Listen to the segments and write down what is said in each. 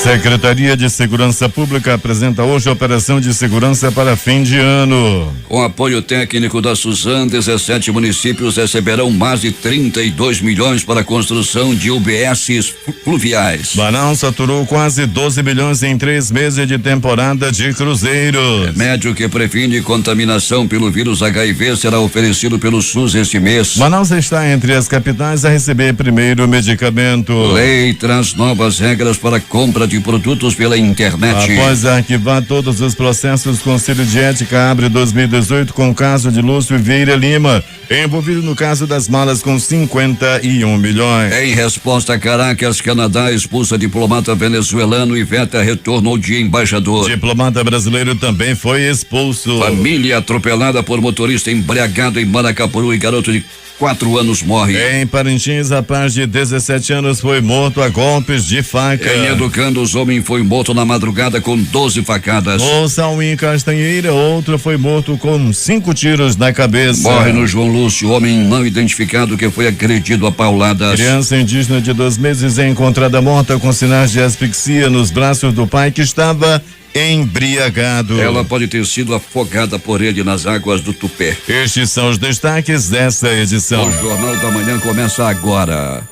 Secretaria de Segurança Pública apresenta hoje a operação de segurança para fim de ano. Com apoio técnico da Suzan, 17 municípios receberão mais de 32 milhões para a construção de UBSs fluviais. Manaus faturou quase 12 milhões em 3 meses de temporada de cruzeiros. Remédio que previne contaminação pelo vírus HIV será oferecido pelo SUS este mês. Manaus está entre as capitais a receber primeiro medicamento. Lei traz novas regras para compra de produtos pela internet. Após arquivar todos os processos, o Conselho de Ética abre 2018 com o caso de Lúcio Vieira Lima, envolvido no caso das malas com 51 milhões. Em resposta a Caracas, Canadá expulsa diplomata venezuelano e veta retorno de embaixador. Diplomata brasileiro também foi expulso. Família atropelada por motorista embriagado em Maracapuru e garoto de 4 anos morre. Em Parintins, rapaz de 17 anos foi morto a golpes de faca. Em Educandos, homem foi morto na madrugada com 12 facadas. No Sauim Castanheira, outro foi morto com 5 tiros na cabeça. Morre no João Lúcio, homem não identificado que foi agredido a pauladas. Criança indígena de 2 meses é encontrada morta com sinais de asfixia nos braços do pai que estava embriagado. Ela pode ter sido afogada por ele nas águas do Tupé. Estes são os destaques desta edição. O Jornal da Manhã começa agora.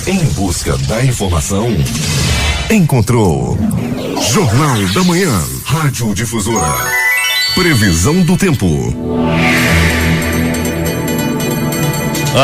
Em busca da informação, encontrou Jornal da Manhã, Rádio Difusora. Previsão do tempo.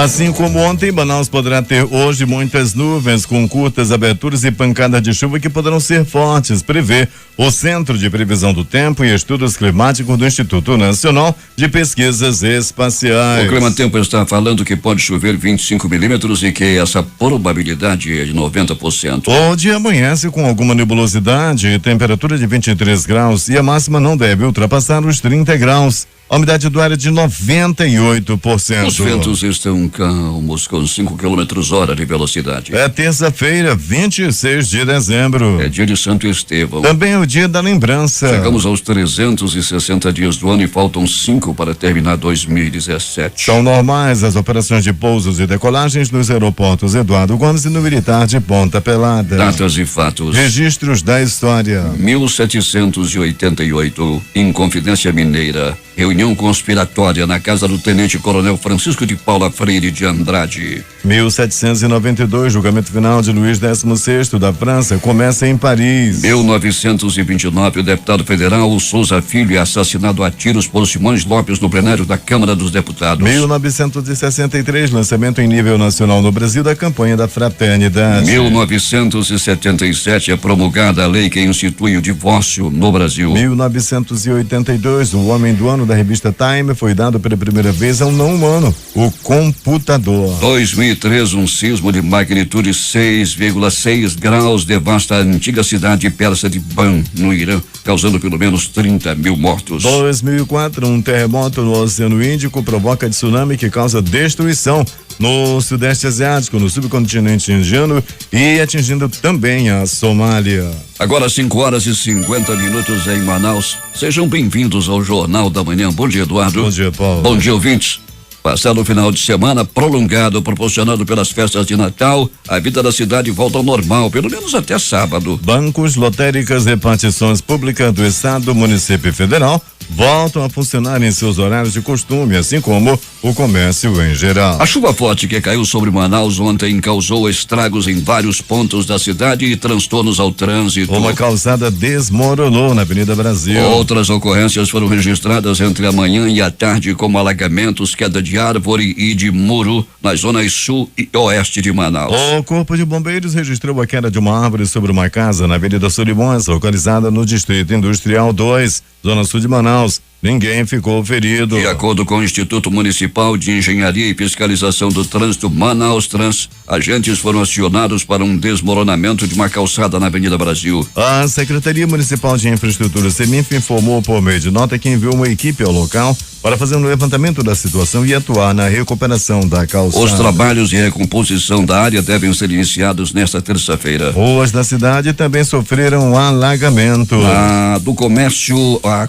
Assim como ontem, Manaus poderá ter hoje muitas nuvens com curtas aberturas e pancadas de chuva que poderão ser fortes, prevê o Centro de Previsão do Tempo e Estudos Climáticos do Instituto Nacional de Pesquisas Espaciais. O Climatempo está falando que pode chover 25 milímetros e que essa probabilidade é de 90%. O dia amanhece com alguma nebulosidade, temperatura de 23 graus e a máxima não deve ultrapassar os 30 graus. A umidade do ar é de 98%. Os ventos estão calmos com 5 km/h de velocidade. É terça-feira, 26 de dezembro. É dia de Santo Estevão. Também é o dia da lembrança. Chegamos aos 360 dias do ano e faltam 5 para terminar 2017. São normais as operações de pousos e decolagens nos aeroportos Eduardo Gomes e no Militar de Ponta Pelada. Datas e fatos. Registros da história. 1788, Inconfidência Mineira. Reunião conspiratória na casa do Tenente Coronel Francisco de Paula Freire de Andrade. 1792, julgamento final de Luís XVI da França começa em Paris. 1929, o deputado federal Souza Filho é assassinado a tiros por Simões Lopes no plenário da Câmara dos Deputados. 1963, lançamento em nível nacional no Brasil da campanha da fraternidade. 1977, é promulgada a lei que institui o divórcio no Brasil. 1982, o homem do ano da revista Time foi dado pela primeira vez a um não humano, o computador. 2003, um sismo de magnitude 6,6 graus devasta a antiga cidade persa de Ban, no Irã, causando pelo menos 30 mil mortos. 2004, um terremoto no Oceano Índico provoca tsunami que causa destruição no Sudeste Asiático, no subcontinente indiano e atingindo também a Somália. Agora 5h50 em Manaus. Sejam bem-vindos ao Jornal da Manhã. Bom dia, Eduardo. Bom dia, Paulo. Bom dia, ouvintes. Passado o final de semana prolongado, proporcionado pelas festas de Natal, a vida da cidade volta ao normal, pelo menos até sábado. Bancos, lotéricas, repartições públicas do Estado, município e federal voltam a funcionar em seus horários de costume, assim como o comércio em geral. A chuva forte que caiu sobre Manaus ontem causou estragos em vários pontos da cidade e transtornos ao trânsito. Uma calçada desmoronou na Avenida Brasil. Outras ocorrências foram registradas entre a manhã e a tarde, como alagamentos, queda de árvore e de muro nas zonas sul e oeste de Manaus. O Corpo de Bombeiros registrou a queda de uma árvore sobre uma casa na Avenida Solimões, localizada no Distrito Industrial 2, zona sul de Manaus. Ninguém ficou ferido. De acordo com o Instituto Municipal de Engenharia e Fiscalização do Trânsito, Manaus Trans, agentes foram acionados para um desmoronamento de uma calçada na Avenida Brasil. A Secretaria Municipal de Infraestrutura, Seminf, informou por meio de nota que enviou uma equipe ao local para fazer um levantamento da situação e atuar na recuperação da calçada. Os trabalhos de recomposição da área devem ser iniciados nesta terça-feira. Ruas da cidade também sofreram alagamento. A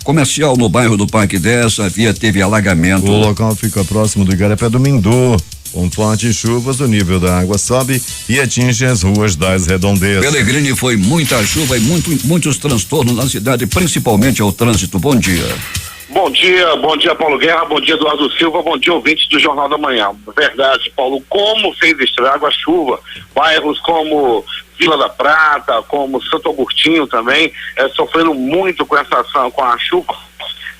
comercial no bairro do do Parque 10, a via teve alagamento. O local fica próximo do Igarapé do Mindô. Com fortes chuvas, o nível da água sobe e atinge as ruas das redondezas. Pelegrini, foi muita chuva e muitos transtornos na cidade, principalmente ao trânsito. Bom dia. Bom dia Paulo Guerra, bom dia Eduardo Silva, bom dia ouvintes do Jornal da Manhã. Verdade, Paulo, como fez estrago a chuva, bairros como Vila da Prata, como Santo Agostinho também, sofreram muito com essa ação, com a chuva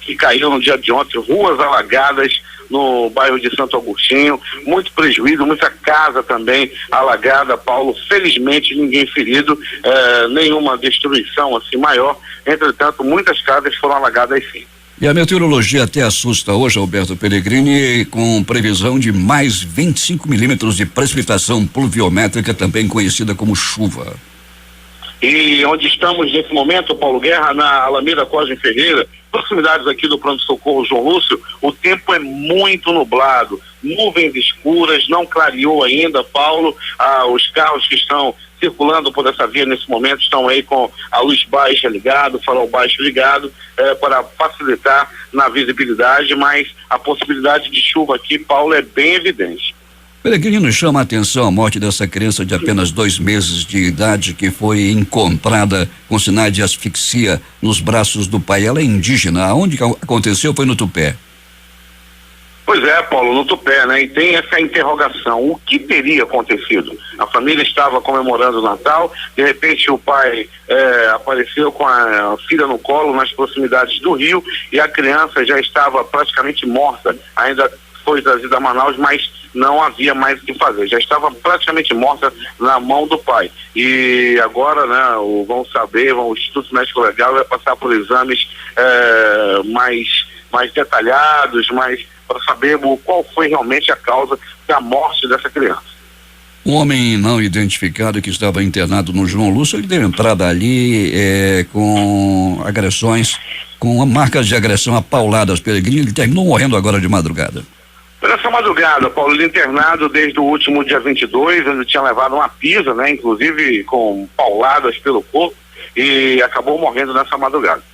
que caiu no dia de ontem, ruas alagadas no bairro de Santo Agostinho, muito prejuízo, muita casa também alagada, Paulo, felizmente ninguém ferido, nenhuma destruição assim maior, entretanto muitas casas foram alagadas sim. E a meteorologia até assusta hoje, Alberto Pelegrini, com previsão de mais 25 milímetros de precipitação pluviométrica, também conhecida como chuva. E onde estamos nesse momento, Paulo Guerra, na Alameda Cosme Ferreira, proximidades aqui do pronto-socorro João Lúcio, o tempo é muito nublado, nuvens escuras, não clareou ainda, Paulo, os carros que estão circulando por essa via nesse momento estão aí com a luz baixa ligada, o farol baixo ligado, para facilitar na visibilidade, mas a possibilidade de chuva aqui, Paulo, é bem evidente. Peregrino, chama a atenção a morte dessa criança de apenas 2 meses de idade que foi encontrada com sinais de asfixia nos braços do pai. Ela é indígena. Onde aconteceu? Foi no Tupé. Pois é, Paulo, no Tupé, né? E tem essa interrogação, o que teria acontecido? A família estava comemorando o Natal, de repente o pai apareceu com a filha no colo nas proximidades do rio e a criança já estava praticamente morta, ainda foi trazida a Manaus, mas não havia mais o que fazer, já estava praticamente morta na mão do pai. E agora, né, o Instituto Médico Legal vai passar por exames mais detalhados, para saber qual foi realmente a causa da morte dessa criança. Um homem não identificado que estava internado no João Lúcio, ele deu entrada ali com agressões, com marcas de agressão apauladas. Peregrino, ele terminou morrendo agora de madrugada. Nessa madrugada, Paulo, ele internado desde o último dia 22, ele tinha levado uma pisa, né, inclusive com pauladas pelo corpo, e acabou morrendo nessa madrugada.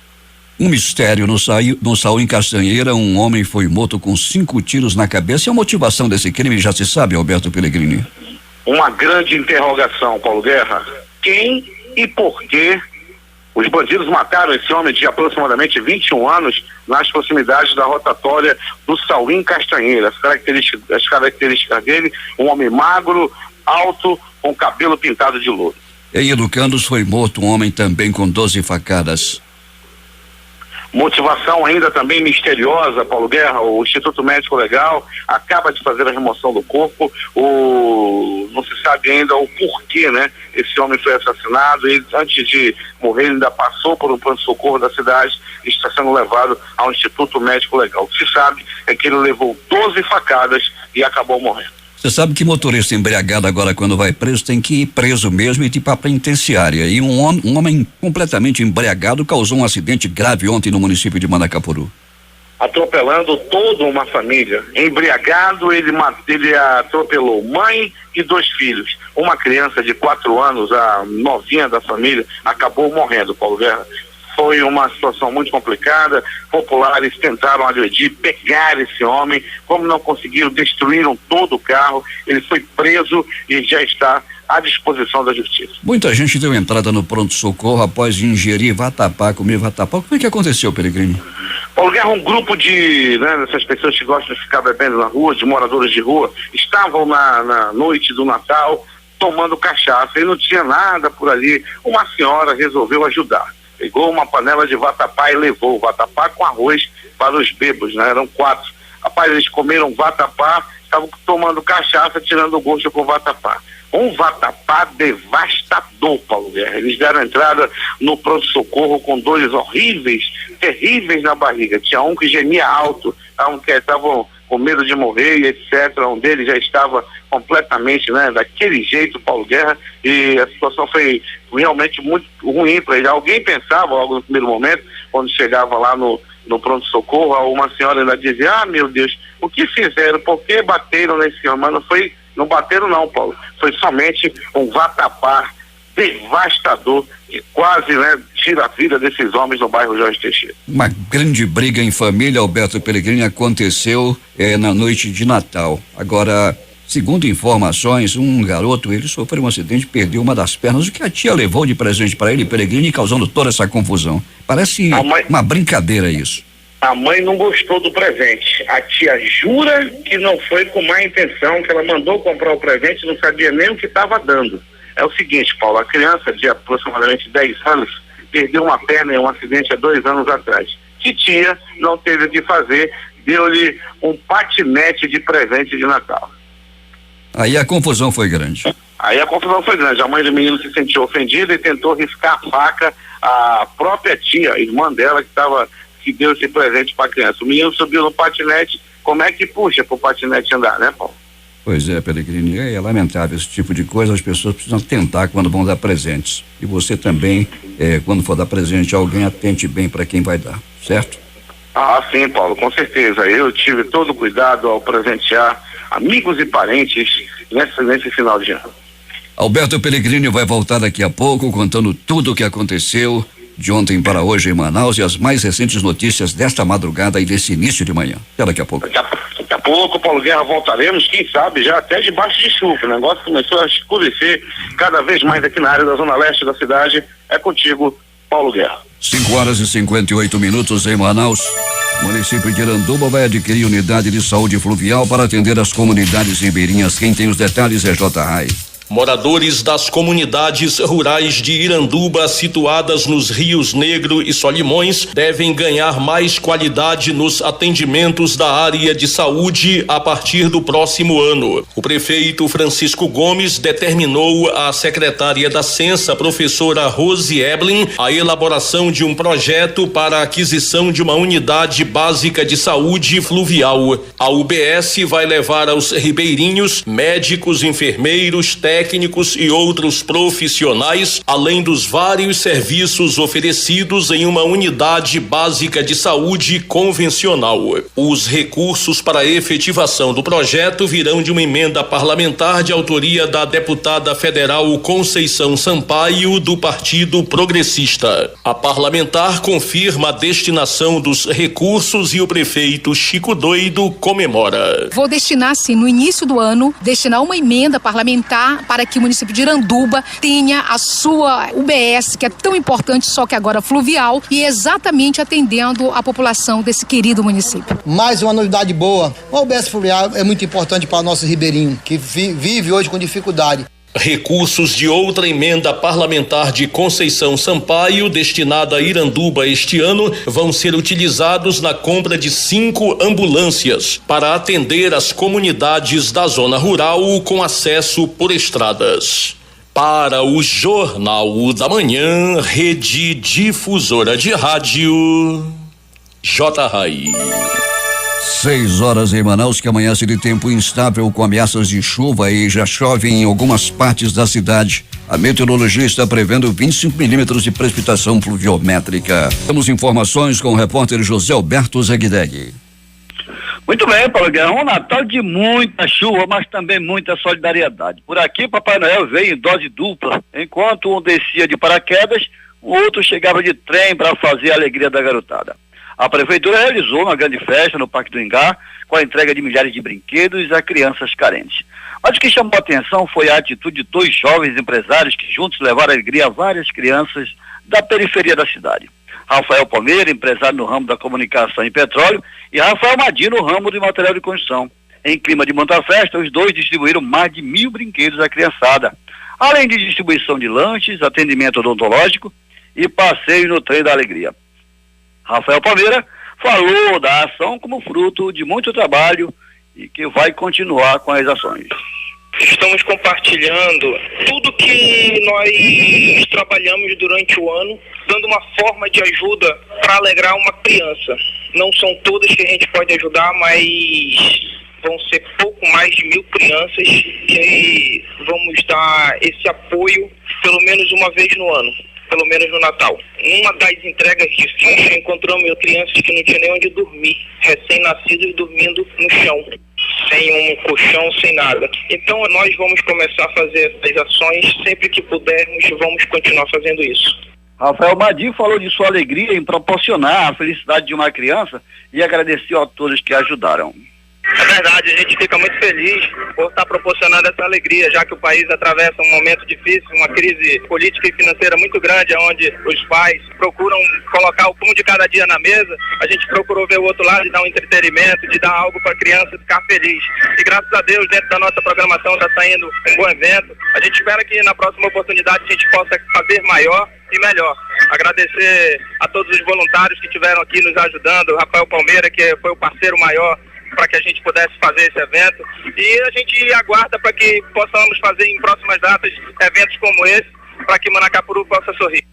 Um mistério no Saú em Castanheira, um homem foi morto com 5 tiros na cabeça. E a motivação desse crime já se sabe, Alberto Pelegrini? Uma grande interrogação, Paulo Guerra. Quem e por que os bandidos mataram esse homem de aproximadamente 21 anos nas proximidades da rotatória do Saú em Castanheira? As características dele, um homem magro, alto, com cabelo pintado de louro. Em Educandos foi morto um homem também com 12 facadas. Motivação ainda também misteriosa, Paulo Guerra. O Instituto Médico Legal acaba de fazer a remoção do corpo. Não se sabe ainda o porquê, né? Esse homem foi assassinado. Ele, antes de morrer, ele ainda passou por um pronto-socorro da cidade e está sendo levado ao Instituto Médico Legal. O que se sabe é que ele levou 12 facadas e acabou morrendo. Você sabe que motorista embriagado agora, quando vai preso, tem que ir preso mesmo e ir para a penitenciária. E um homem completamente embriagado causou um acidente grave ontem no município de Manacapuru. Atropelando toda uma família. Embriagado, ele atropelou mãe e 2 filhos. Uma criança de 4 anos, a novinha da família, acabou morrendo, Paulo Guerra. Foi uma situação muito complicada. Populares tentaram agredir, pegar esse homem. Como não conseguiram, destruíram todo o carro. Ele foi preso e já está à disposição da justiça. Muita gente deu entrada no pronto-socorro após ingerir vatapá, comer vatapá. Como é que aconteceu, Peregrino? Paulo Guerra, um grupo dessas pessoas que gostam de ficar bebendo na rua, de moradores de rua, estavam na noite do Natal tomando cachaça e não tinha nada por ali. Uma senhora resolveu ajudar. Pegou uma panela de vatapá e levou o vatapá com arroz para os bêbados, né? Eram 4. Rapaz, eles comeram vatapá, estavam tomando cachaça, tirando o gosto com o vatapá. Um vatapá devastador, Paulo Guerra. Eles deram entrada no pronto-socorro com dores horríveis, terríveis na barriga. Tinha um que gemia alto, estavam com medo de morrer e etc. Um deles já estava completamente, né, daquele jeito, Paulo Guerra, e a situação foi realmente muito ruim para ele. Alguém pensava, logo no primeiro momento, quando chegava lá no pronto-socorro, uma senhora ainda dizia, meu Deus, o que fizeram? Por que bateram nesse homem? Mas não bateram não, Paulo. Foi somente um vatapá devastador que quase, né, tira a vida desses homens no bairro Jorge Teixeira. Uma grande briga em família, Alberto Pellegrini, aconteceu na noite de Natal. Agora, segundo informações, um garoto, ele sofreu um acidente, perdeu uma das pernas, o que a tia levou de presente para ele, Pellegrini, causando toda essa confusão. Parece uma brincadeira isso. A mãe não gostou do presente. A tia jura que não foi com má intenção, que ela mandou comprar o presente e não sabia nem o que estava dando. É o seguinte, Paulo, a criança de aproximadamente 10 anos perdeu uma perna em um acidente há 2 anos atrás. Titia não teve o que fazer, deu-lhe um patinete de presente de Natal. Aí a confusão foi grande. A mãe do menino se sentiu ofendida e tentou riscar a faca à própria tia, a irmã dela, que deu esse presente para a criança. O menino subiu no patinete, como é que puxa para o patinete andar, né, Paulo? Pois é, Pellegrini, é lamentável esse tipo de coisa, as pessoas precisam atentar quando vão dar presentes. E você também, quando for dar presente a alguém, atente bem para quem vai dar, certo? Ah, sim, Paulo, com certeza. Eu tive todo o cuidado ao presentear amigos e parentes nesse final de ano. Alberto Pellegrini vai voltar daqui a pouco contando tudo o que aconteceu de ontem para hoje em Manaus e as mais recentes notícias desta madrugada e desse início de manhã. Até daqui a pouco. Daqui a pouco, Paulo Guerra, voltaremos, quem sabe, já até debaixo de chuva. O negócio começou a escurecer cada vez mais aqui na área da zona leste da cidade. É contigo, Paulo Guerra. 5h58 em Manaus. O município de Iranduba vai adquirir unidade de saúde fluvial para atender as comunidades ribeirinhas. Quem tem os detalhes é J. Rai. Moradores das comunidades rurais de Iranduba, situadas nos Rios Negro e Solimões, devem ganhar mais qualidade nos atendimentos da área de saúde a partir do próximo ano. O prefeito Francisco Gomes determinou à secretária da Censa, professora Rose Eblin, a elaboração de um projeto para a aquisição de uma unidade básica de saúde fluvial. A UBS vai levar aos ribeirinhos médicos, enfermeiros, técnicos e outros profissionais, além dos vários serviços oferecidos em uma unidade básica de saúde convencional. Os recursos para a efetivação do projeto virão de uma emenda parlamentar de autoria da deputada federal Conceição Sampaio, do Partido Progressista. A parlamentar confirma a destinação dos recursos e o prefeito Chico Doido comemora. Vou destinar, sim, no início do ano, uma emenda parlamentar para que o município de Iranduba tenha a sua UBS, que é tão importante, só que agora fluvial, e exatamente atendendo a população desse querido município. Mais uma novidade boa, a UBS fluvial é muito importante para o nosso ribeirinho, que vive hoje com dificuldade. Recursos de outra emenda parlamentar de Conceição Sampaio, destinada a Iranduba este ano, vão ser utilizados na compra de 5 ambulâncias para atender as comunidades da zona rural com acesso por estradas. Para o Jornal da Manhã, Rede Difusora de Rádio, J. Rai. 6 horas em Manaus, que amanhece de tempo instável com ameaças de chuva e já chove em algumas partes da cidade. A meteorologia está prevendo 25 milímetros de precipitação pluviométrica. Temos informações com o repórter José Alberto Zegdeg. Muito bem, Paulo Guerra, um Natal de muita chuva, mas também muita solidariedade. Por aqui, Papai Noel veio em dose dupla. Enquanto um descia de paraquedas, o outro chegava de trem para fazer a alegria da garotada. A prefeitura realizou uma grande festa no Parque do Ingá, com a entrega de milhares de brinquedos a crianças carentes. Mas o que chamou a atenção foi a atitude de 2 jovens empresários que juntos levaram alegria a várias crianças da periferia da cidade. Rafael Palmeira, empresário no ramo da comunicação e petróleo, e Rafael Madir no ramo de material de construção. Em clima de muita festa, os dois distribuíram mais de 1.000 brinquedos à criançada, além de distribuição de lanches, atendimento odontológico e passeio no trem da alegria. Rafael Palmeira falou da ação como fruto de muito trabalho e que vai continuar com as ações. Estamos compartilhando tudo que nós trabalhamos durante o ano, dando uma forma de ajuda para alegrar uma criança. Não são todas que a gente pode ajudar, mas vão ser pouco mais de 1.000 crianças que vamos dar esse apoio pelo menos uma vez no ano. Pelo menos no Natal. Uma das entregas disso, nós encontramos crianças que não tinham nem onde dormir, recém-nascidos dormindo no chão, sem um colchão, sem nada. Então nós vamos começar a fazer essas ações sempre que pudermos, vamos continuar fazendo isso. Rafael Madir falou de sua alegria em proporcionar a felicidade de uma criança e agradeceu a todos que ajudaram. É verdade, a gente fica muito feliz por estar proporcionando essa alegria, já que o país atravessa um momento difícil, uma crise política e financeira muito grande, onde os pais procuram colocar o pão de cada dia na mesa. A gente procurou ver o outro lado, de dar um entretenimento, de dar algo para a criança ficar feliz. E graças a Deus, dentro da nossa programação está saindo um bom evento. A gente espera que na próxima oportunidade a gente possa fazer maior e melhor. Agradecer a todos os voluntários que estiveram aqui nos ajudando, o Rafael Palmeira, que foi o parceiro maior para que a gente pudesse fazer esse evento, e a gente aguarda para que possamos fazer em próximas datas eventos como esse, para que Manacapuru possa sorrir.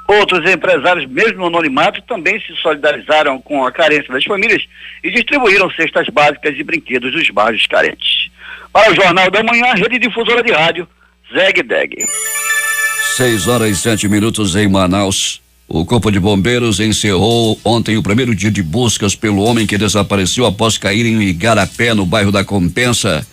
Outros empresários, mesmo no anonimato, também se solidarizaram com a carência das famílias e distribuíram cestas básicas e brinquedos dos bairros carentes. Para o Jornal da Manhã, Rede Difusora de Rádio, Zeg Deg. 6h07 em Manaus. O Corpo de Bombeiros encerrou ontem o primeiro dia de buscas pelo homem que desapareceu após cair em Igarapé, no bairro da Compensa.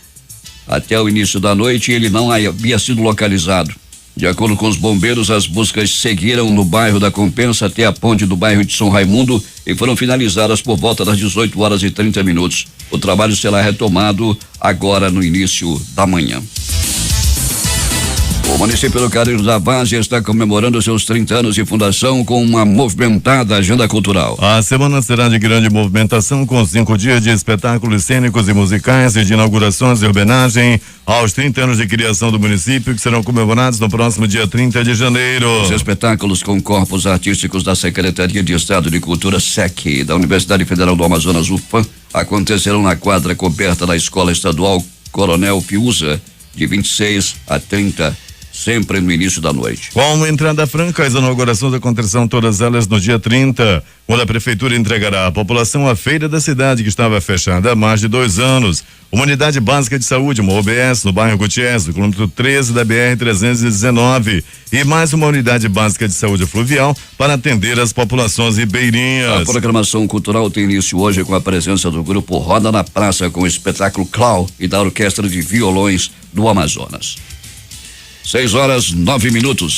Até o início da noite, ele não havia sido localizado. De acordo com os bombeiros, as buscas seguiram no bairro da Compensa até a ponte do bairro de São Raimundo e foram finalizadas por volta das 18h30. O trabalho será retomado agora no início da manhã. O município do Carinho da Várzea está comemorando seus 30 anos de fundação com uma movimentada agenda cultural. A semana será de grande movimentação, com 5 dias de espetáculos cênicos e musicais e de inaugurações e homenagem aos 30 anos de criação do município, que serão comemorados no próximo dia 30 de janeiro. Os espetáculos com corpos artísticos da Secretaria de Estado de Cultura, SEC, da Universidade Federal do Amazonas, UFAM, acontecerão na quadra coberta da Escola Estadual Coronel Fiuza, de 26 a 30, sempre no início da noite. Com entrada franca, as inaugurações acontecerão todas elas no dia 30, quando a prefeitura entregará à população a feira da cidade, que estava fechada há mais de 2 anos. Uma unidade básica de saúde, uma OBS, no bairro Gutiérrez, no quilômetro 13 da BR-319, e mais uma unidade básica de saúde fluvial para atender as populações ribeirinhas. A programação cultural tem início hoje com a presença do grupo Roda na Praça, com o espetáculo Clau e da Orquestra de Violões do Amazonas. 6h09.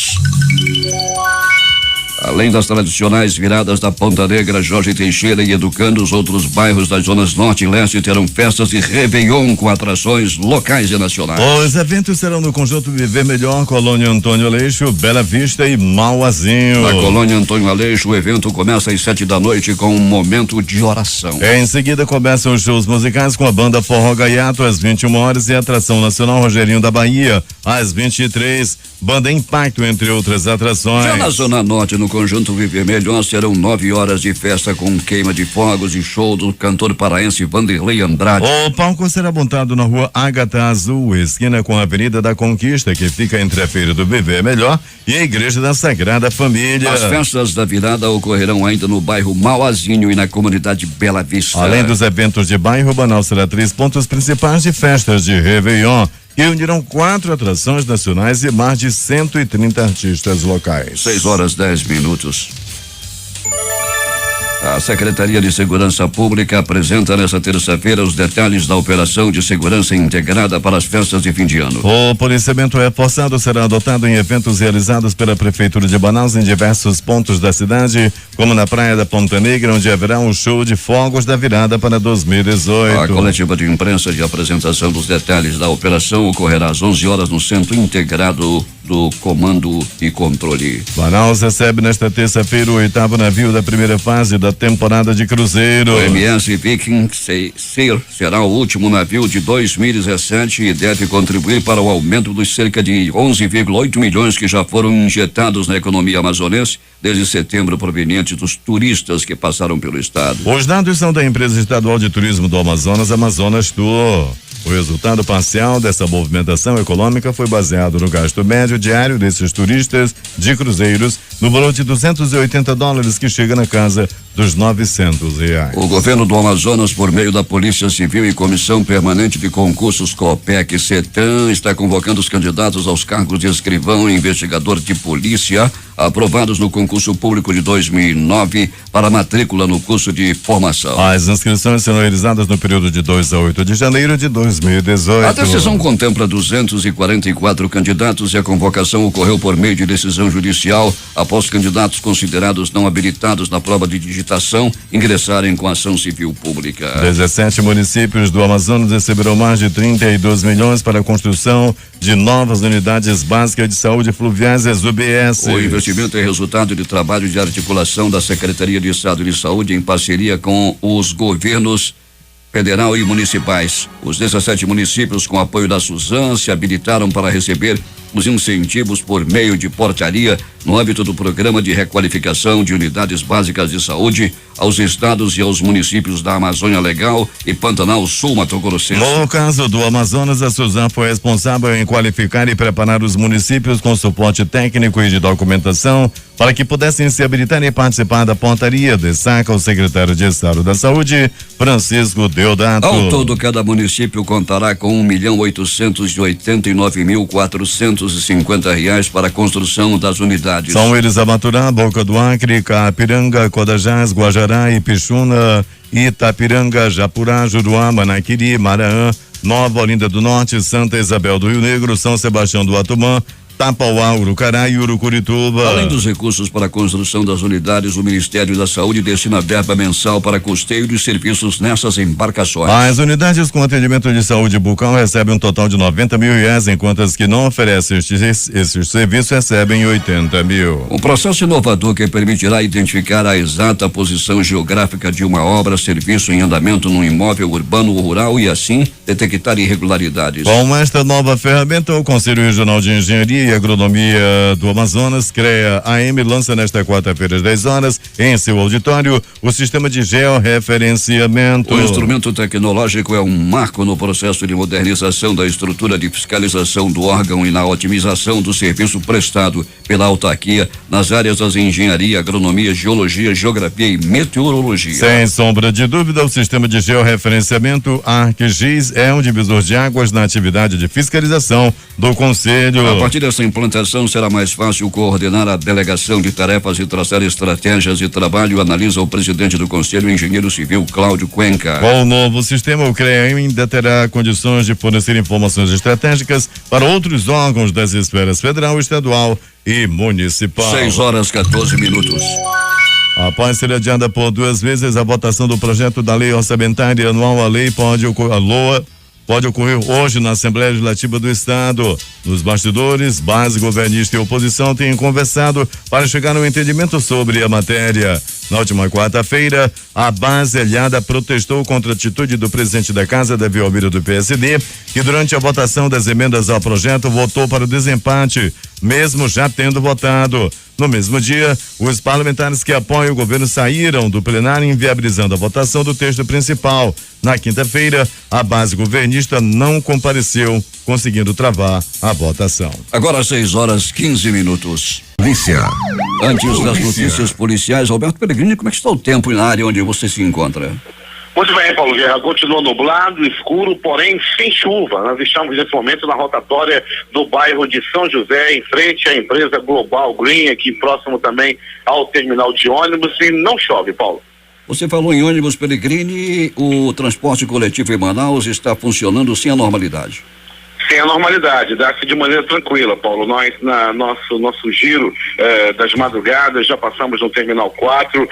Além das tradicionais viradas da Ponta Negra, Jorge Teixeira e Educando, os outros bairros das zonas norte e leste terão festas de Réveillon com atrações locais e nacionais. Os eventos serão no conjunto Viver Melhor, Colônia Antônio Aleixo, Bela Vista e Mauazinho. Na Colônia Antônio Aleixo, o evento começa às 7 da noite com um momento de oração. Em seguida começam os shows musicais com a banda Forró Gaiato às 21h e a atração nacional Rogerinho da Bahia às 23h. Banda Impacto, entre outras atrações. Já na Zona Norte, no conjunto Viver Melhor, serão 9 horas de festa com queima de fogos e show do cantor paraense Vanderlei Andrade. O palco será montado na rua Ágata Azul, esquina com a Avenida da Conquista, que fica entre a Feira do Viver Melhor e a Igreja da Sagrada Família. As festas da virada ocorrerão ainda no bairro Mauazinho e na comunidade Bela Vista. Além dos eventos de bairro, Banal será 3 pontos principais de festas de Réveillon, que unirão 4 atrações nacionais e mais de 130 artistas locais. 6h10. A Secretaria de Segurança Pública apresenta nesta terça-feira os detalhes da operação de segurança integrada para as festas de fim de ano. O policiamento reforçado será adotado em eventos realizados pela Prefeitura de Manaus em diversos pontos da cidade, como na Praia da Ponta Negra, onde haverá um show de fogos da virada para 2018. A coletiva de imprensa de apresentação dos detalhes da operação ocorrerá às 11h no Centro Integrado do Comando e Controle. Manaus recebe nesta terça-feira o 8º navio da primeira fase da temporada de cruzeiro. O MS Viking Seir será o último navio de 2017 e deve contribuir para o aumento dos cerca de 11,8 milhões que já foram injetados na economia amazonense desde setembro, provenientes dos turistas que passaram pelo estado. Os dados são da Empresa Estadual de Turismo do Amazonas, Amazonas Tour. O resultado parcial dessa movimentação econômica foi baseado no gasto médio diário desses turistas de cruzeiros no valor de $280, que chega na casa dos R$900. O governo do Amazonas, por meio da Polícia Civil e Comissão Permanente de Concursos COPEC CETAM, está convocando os candidatos aos cargos de escrivão e investigador de polícia aprovados no concurso público de 2009 para matrícula no curso de formação. As inscrições serão realizadas no período de 2 a 8 de janeiro de 2019. 2018. A decisão contempla 244 candidatos e a convocação ocorreu por meio de decisão judicial após candidatos considerados não habilitados na prova de digitação ingressarem com ação civil pública. 17 municípios do Amazonas receberão mais de 32 milhões para a construção de novas unidades básicas de saúde fluviais, as UBS. O investimento é resultado de trabalho de articulação da Secretaria de Estado de Saúde em parceria com os governos federal e municipais. Os 17 municípios, com apoio da Suzan, se habilitaram para receber os incentivos por meio de portaria no âmbito do Programa de Requalificação de Unidades Básicas de Saúde aos estados e aos municípios da Amazônia Legal e Pantanal Sul, Mato Grossense. No caso do Amazonas, a Suzan foi responsável em qualificar e preparar os municípios com suporte técnico e de documentação para que pudessem se habilitar e participar da portaria, destaca o secretário de Estado da Saúde, Francisco Deodato. Ao todo, cada município contará com R$1.889.450 para a construção das unidades. São eles Amaturá, Boca do Acre, Capiranga, Codajás, Guajará, Ipixuna, Itapiranga, Japurá, Juruá, Manaquiri, Maraã, Nova Olinda do Norte, Santa Isabel do Rio Negro, São Sebastião do Atumã, Tapauá, Urucará e Urucurituba. Além dos recursos para a construção das unidades, o Ministério da Saúde destina verba mensal para custeio de serviços nessas embarcações. As unidades com atendimento de saúde bucal recebem um total de R$90 mil, enquanto as que não oferecem esses serviços recebem R$80 mil. Um processo inovador que permitirá identificar a exata posição geográfica de uma obra, serviço em andamento num imóvel urbano ou rural e assim detectar irregularidades. Com esta nova ferramenta, o Conselho Regional de Engenharia e Agronomia do Amazonas, CREA-AM, lança nesta quarta-feira às 10 horas em seu auditório o sistema de georreferenciamento. O instrumento tecnológico é um marco no processo de modernização da estrutura de fiscalização do órgão e na otimização do serviço prestado pela autarquia nas áreas das engenharia, agronomia, geologia, geografia e meteorologia. Sem sombra de dúvida, o sistema de georreferenciamento ArcGIS é um divisor de águas na atividade de fiscalização do Conselho. A partir dessa implantação será mais fácil coordenar a delegação de tarefas e traçar estratégias de trabalho, analisa o presidente do Conselho, o engenheiro civil Cláudio Cuenca. Com o novo sistema, o CREA ainda terá condições de fornecer informações estratégicas para outros órgãos das esferas federal, estadual e municipal. 6:14. Após ser adiada por 2 vezes a votação do projeto da lei orçamentária anual, a lei pode ocorrer hoje na Assembleia Legislativa do Estado. Nos bastidores, base governista e oposição têm conversado para chegar a um entendimento sobre a matéria. Na última quarta-feira, a base aliada protestou contra a atitude do presidente da Casa, Davi Almeida, do PSD, que durante a votação das emendas ao projeto votou para o desempate, mesmo já tendo votado. No mesmo dia, os parlamentares que apoiam o governo saíram do plenário, inviabilizando a votação do texto principal. Na quinta-feira, a base governista não compareceu, conseguindo travar a votação. Agora 6:15. Polícia. Antes das notícias policiais, Alberto Pellegrini, como é que está o tempo na área onde você se encontra? Muito bem, Paulo Guerra, continua nublado, escuro, porém sem chuva. Nós estamos nesse momento na rotatória do bairro de São José, em frente à empresa Global Green, aqui próximo também ao terminal de ônibus, e não chove, Paulo. Você falou em ônibus, Pellegrini, o transporte coletivo em Manaus está funcionando sem a normalidade. Sem a normalidade, dá-se de maneira tranquila, Paulo. Nós, nosso giro das madrugadas, já passamos no Terminal 4,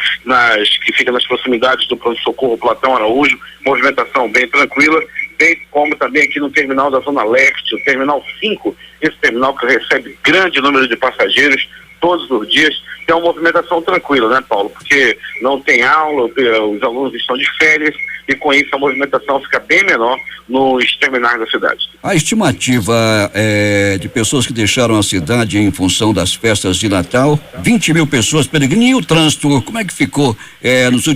que fica nas proximidades do pronto-socorro Platão Araújo, movimentação bem tranquila, bem como também aqui no Terminal da Zona Leste, o Terminal 5, esse terminal que recebe grande número de passageiros todos os dias, tem uma movimentação tranquila, né, Paulo? Porque não tem aula, os alunos estão de férias e com isso a movimentação fica bem menor nos terminais da cidade. A estimativa de pessoas que deixaram a cidade em função das festas de Natal, 20 mil pessoas, Pellegrini, e o trânsito, como é que ficou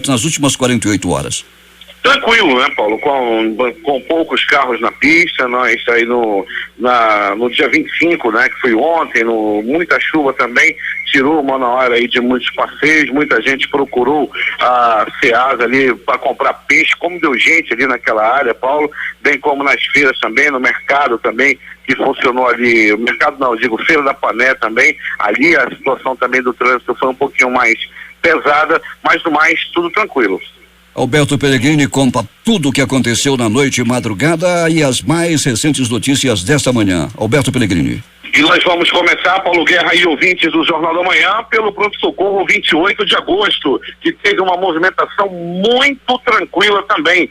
nas últimas 48 horas? Tranquilo, né, Paulo? Com poucos carros na pista, nós aí no dia 25, né, que foi ontem, muita chuva também, tirou uma hora aí de muitos passeios, muita gente procurou a Ceasa ali para comprar peixe, como deu gente ali naquela área, Paulo, bem como nas feiras também, no mercado também, que funcionou ali, Feira da Pané também, ali a situação também do trânsito foi um pouquinho mais pesada, mas no mais tudo tranquilo. Alberto Pellegrini conta tudo o que aconteceu na noite e madrugada e as mais recentes notícias desta manhã. Alberto Pellegrini. E nós vamos começar, Paulo Guerra e ouvintes do Jornal da Manhã, pelo pronto-socorro 28 de agosto, que teve uma movimentação muito tranquila também.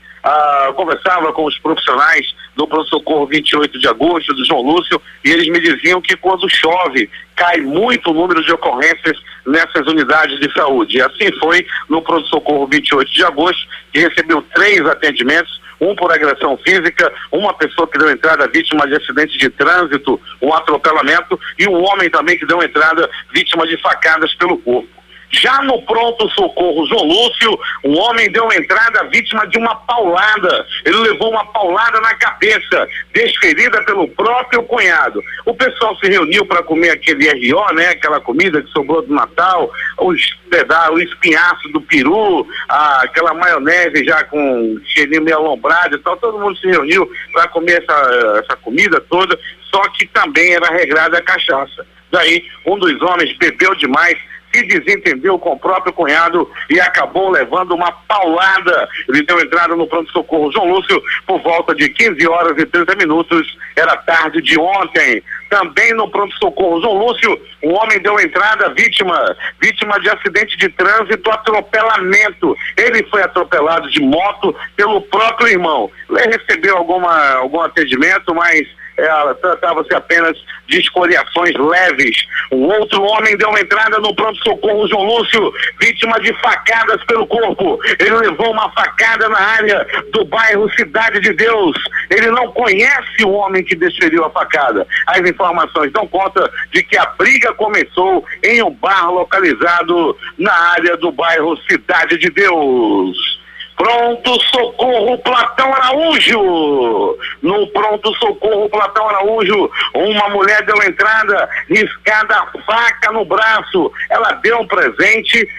Conversava com os profissionais do pronto-socorro 28 de agosto, do João Lúcio, e eles me diziam que quando chove, cai muito o número de ocorrências nessas unidades de saúde. E assim foi no pronto-socorro 28 de agosto, que recebeu 3 atendimentos, um por agressão física, uma pessoa que deu entrada vítima de acidente de trânsito, um atropelamento, e um homem também que deu entrada vítima de facadas pelo corpo. Já no pronto-socorro João Lúcio, um homem deu entrada vítima de uma paulada. Ele levou uma paulada na cabeça, desferida pelo próprio cunhado. O pessoal se reuniu para comer aquele RO, né? Aquela comida que sobrou do Natal, o espinhaço do peru, aquela maionese já com cheirinho meio alombrado e tal. Todo mundo se reuniu para comer essa comida toda, só que também era regrada a cachaça. Daí, um dos homens bebeu demais, se desentendeu com o próprio cunhado e acabou levando uma paulada. Ele deu entrada no pronto-socorro João Lúcio por volta de 15h30, era tarde de ontem. Também no pronto-socorro João Lúcio, um homem deu entrada vítima de acidente de trânsito, atropelamento. Ele foi atropelado de moto pelo próprio irmão. Ele recebeu algum atendimento, mas tratava-se apenas de escoriações leves. Um outro homem deu entrada no pronto-socorro João Lúcio, vítima de facadas pelo corpo. Ele levou uma facada na área do bairro Cidade de Deus. Ele não conhece o homem que desferiu a facada. As informações dão conta de que a briga começou em um bar localizado na área do bairro Cidade de Deus. Pronto-socorro Platão Araújo. No pronto-socorro Platão Araújo, uma mulher deu entrada, riscada a faca no braço. Ela deu um presente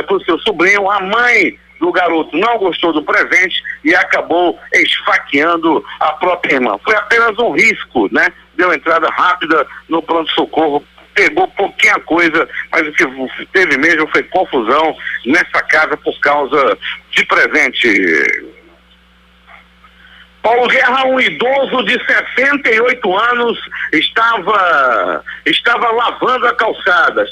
para o seu sobrinho. A mãe do garoto não gostou do presente e acabou esfaqueando a própria irmã. Foi apenas um risco, né? Deu entrada rápida no pronto-socorro, pegou pouquinha coisa, mas o que teve mesmo foi confusão nessa casa por causa de presente. Paulo Guerra, um idoso de 68 anos, estava lavando a calçada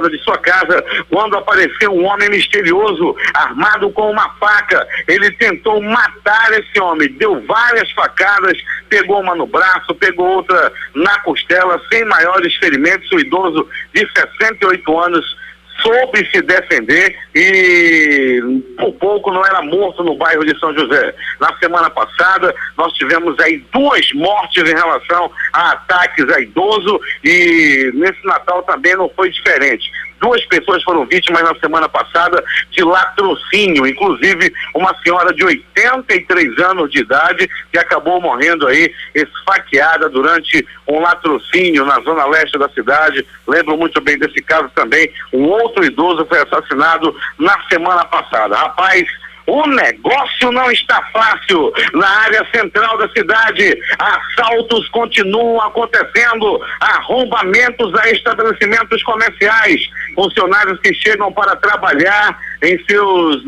de sua casa, quando apareceu um homem misterioso, armado com uma faca. Ele tentou matar esse homem, deu várias facadas, pegou uma no braço, pegou outra na costela, sem maiores ferimentos. O idoso de 68 anos soube se defender e por pouco não era morto no bairro de São José. Na semana passada nós tivemos aí 2 mortes em relação a ataques a idoso e nesse Natal também não foi diferente. 2 pessoas foram vítimas na semana passada de latrocínio, inclusive uma senhora de 83 anos de idade que acabou morrendo aí esfaqueada durante um latrocínio na zona leste da cidade. Lembro muito bem desse caso também. Um outro idoso foi assassinado na semana passada. Rapaz, o negócio não está fácil na área central da cidade. Assaltos continuam acontecendo, arrombamentos a estabelecimentos comerciais. Funcionários que chegam para trabalhar em seus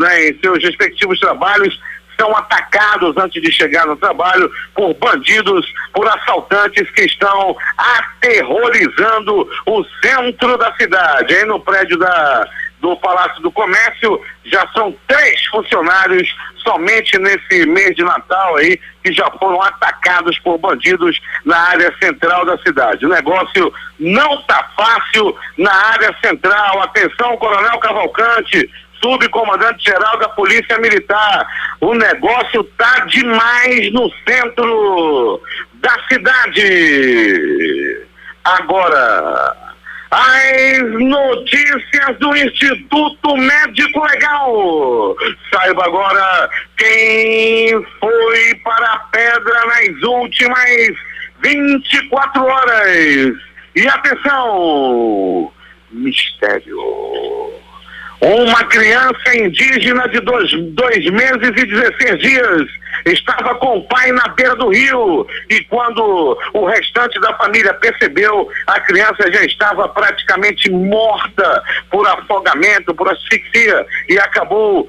respectivos trabalhos são atacados antes de chegar no trabalho por bandidos, por assaltantes que estão aterrorizando o centro da cidade. Aí no prédio do Palácio do Comércio já são 3 funcionários somente nesse mês de Natal aí que já foram atacados por bandidos na área central da cidade. O negócio não está fácil na área central. Atenção, Coronel Cavalcante, subcomandante-geral da Polícia Militar. O negócio tá demais no centro da cidade. Agora, as notícias do Instituto Médico Legal. Saiba agora quem foi para a pedra nas últimas 24 horas. E atenção, mistério. Uma criança indígena de dois meses e 16 dias estava com o pai na beira do rio e quando o restante da família percebeu, a criança já estava praticamente morta por afogamento, por asfixia e acabou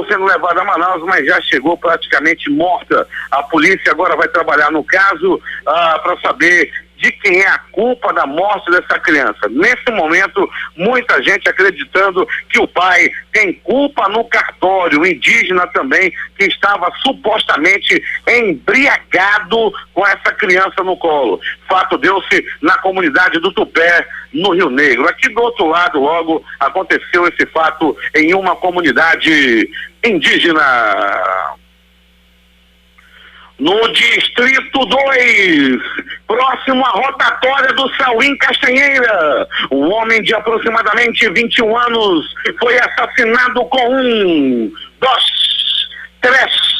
sendo levada a Manaus, mas já chegou praticamente morta. A polícia agora vai trabalhar no caso para saber de quem é a culpa da morte dessa criança. Nesse momento, muita gente acreditando que o pai tem culpa no cartório, o indígena também, que estava supostamente embriagado com essa criança no colo. Fato deu-se na comunidade do Tupé, no Rio Negro. Aqui do outro lado, logo, aconteceu esse fato em uma comunidade indígena. No Distrito 2, próximo à rotatória do Sauim Castanheira, um homem de aproximadamente 21 anos foi assassinado com 1, 2, 3,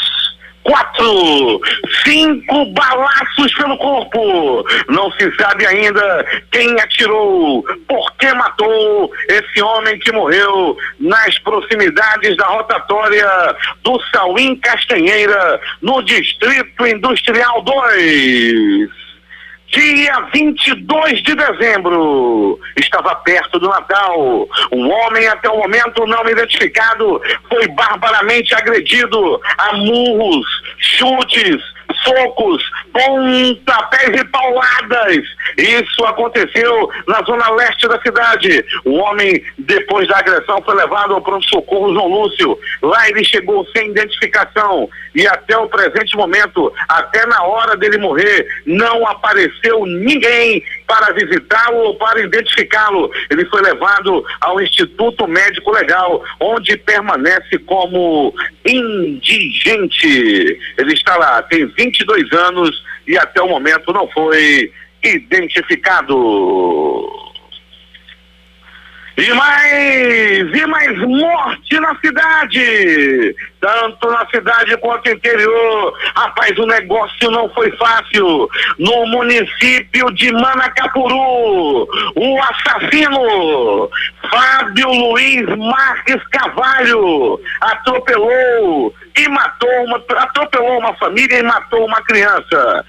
4, 5 balaços pelo corpo. Não se sabe ainda quem atirou, por que matou esse homem que morreu nas proximidades da rotatória do Sauim Castanheira, no Distrito Industrial 2. Dia 22 de dezembro, estava perto do Natal. Um homem, até o momento não identificado, foi barbaramente agredido a murros, chutes, socos, pontapés e pauladas. Isso aconteceu na zona leste da cidade. O homem, depois da agressão, foi levado ao pronto-socorro João Lúcio. Lá ele chegou sem identificação e até o presente momento, até na hora dele morrer, não apareceu ninguém para visitá-lo ou para identificá-lo. Ele foi levado ao Instituto Médico Legal, onde permanece como indigente. Ele está lá, tem 22 anos e até o momento não foi identificado. E mais morte na cidade, tanto na cidade quanto no interior. Rapaz, o negócio não foi fácil. No município de Manacapuru, o assassino Fábio Luiz Marques Carvalho atropelou uma família e matou uma criança.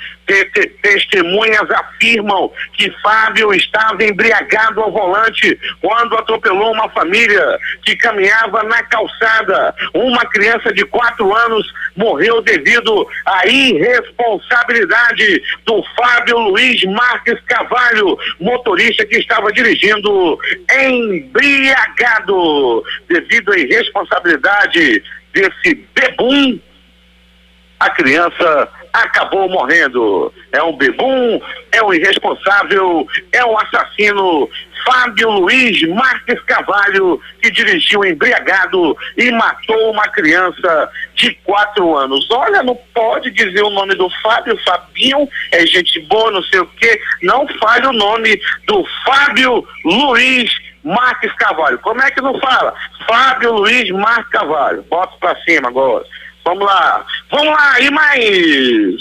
Testemunhas afirmam que Fábio estava embriagado ao volante quando atropelou uma família que caminhava na calçada. Uma criança de 4 anos morreu devido à irresponsabilidade do Fábio Luiz Marques Carvalho, motorista que estava dirigindo embriagado. Devido à irresponsabilidade desse bebum, a criança acabou morrendo. É um bebum, é um irresponsável, é um assassino. Fábio Luiz Marques Carvalho, que dirigiu embriagado e matou uma criança de 4 anos. Olha, não pode dizer o nome do Fábio. Fabinho é gente boa, não sei o quê. Não fale o nome do Fábio Luiz Marques Carvalho. Como é que não fala? Fábio Luiz Marques Carvalho. Bota pra cima agora. Vamos lá, e mais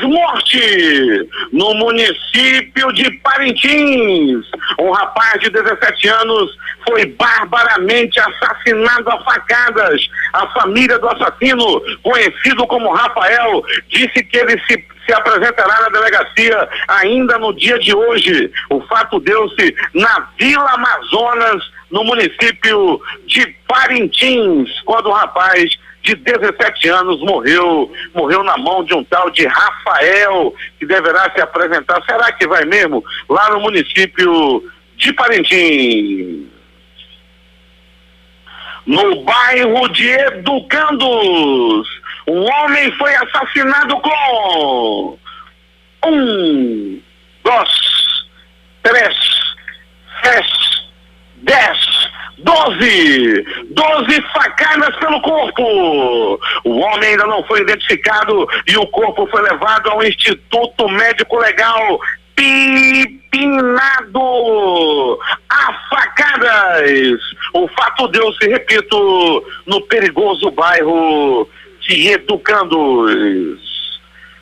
morte no município de Parintins. Um rapaz de 17 anos foi barbaramente assassinado a facadas. A família do assassino, conhecido como Rafael, disse que ele se apresentará na delegacia ainda no dia de hoje. O fato deu-se na Vila Amazonas, no município de Parintins, quando o rapaz de 17 anos morreu na mão de um tal de Rafael, que deverá se apresentar, será que vai mesmo? Lá no município de Parintins. No bairro de Educandos, um homem foi assassinado com 1, 2, 3, 6, 10, 12 facadas pelo corpo. O homem ainda não foi identificado e o corpo foi levado ao Instituto Médico Legal, pipinado a facadas. O fato deu-se, repito, no perigoso bairro de Educandos.